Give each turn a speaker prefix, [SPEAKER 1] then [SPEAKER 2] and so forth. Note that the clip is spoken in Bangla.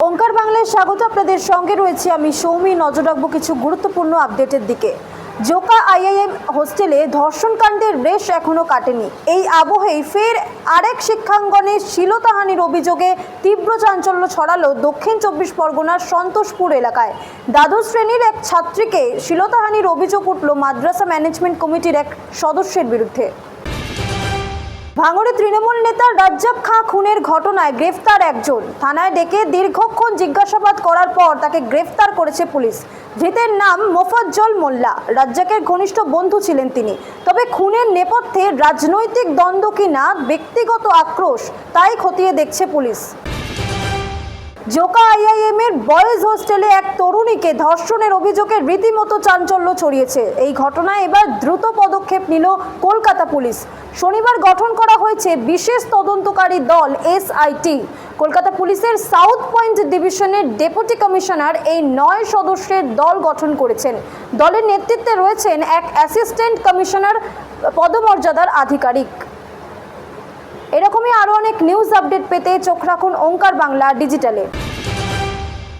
[SPEAKER 1] ওঙ্কার বাংলায় স্বাগত। আপনাদের সঙ্গে রয়েছে আমি সৌমি। নজর রাখবো কিছু গুরুত্বপূর্ণ আপডেটের দিকে। জোকা আইআইএম হোস্টেলে ধর্ষণকাণ্ডের রেশ এখনো কাটেনি। এই আবহেই ফের আরেক শিক্ষাঙ্গনে শ্লীলতাহানির অভিযোগে তীব্র চাঞ্চল্য ছড়ালো দক্ষিণ 24 পরগনার সন্তোষপুর এলাকায়। দ্বাদশ শ্রেণীর এক ছাত্রীকে শ্লীলতাহানির অভিযোগ উঠল মাদ্রাসা ম্যানেজমেন্ট কমিটির এক সদস্যের বিরুদ্ধে। ভাঙড়ে তৃণমূল নেতা রাজ্জাক খাঁ খুনের ঘটনায় গ্রেফতার একজন। থানায় ডেকে দীর্ঘক্ষণ জিজ্ঞাসাবাদ করার পর তাকে গ্রেফতার করেছে পুলিশ। ধৃতের নাম মোফাজ্জল মোল্লা। রাজ্জাকের ঘনিষ্ঠ বন্ধু ছিলেন তিনি। তবে খুনের নেপথ্যে রাজনৈতিক দ্বন্দ্ব কিনা ব্যক্তিগত আক্রোশ, তাই খতিয়ে দেখছে পুলিশ। জোকা আইআইএম এর বয়েজ হোস্টেলে এক তরুণীকে ধর্ষণের অভিযোগে রীতিমতো চাঞ্চল্য ছড়িয়েছে। এই ঘটনায় এবার দ্রুত পদক্ষেপ নিল কলকাতা পুলিশ। শনিবার গঠন করা হয়েছে বিশেষ তদন্তকারী দল এসআইটি। কলকাতা পুলিশের সাউথ পয়েন্ট ডিভিশনের ডেপুটি কমিশনার এই 9 সদস্যের দল গঠন করেছেন। দলের নেতৃত্বে রয়েছেন এক অ্যাসিস্ট্যান্ট কমিশনার পদমর্যাদার আধিকারিক। এরকমই আরও অনেক নিউজ আপডেট পেতে চোখ রাখুন ওঙ্কার বাংলা ডিজিটালে।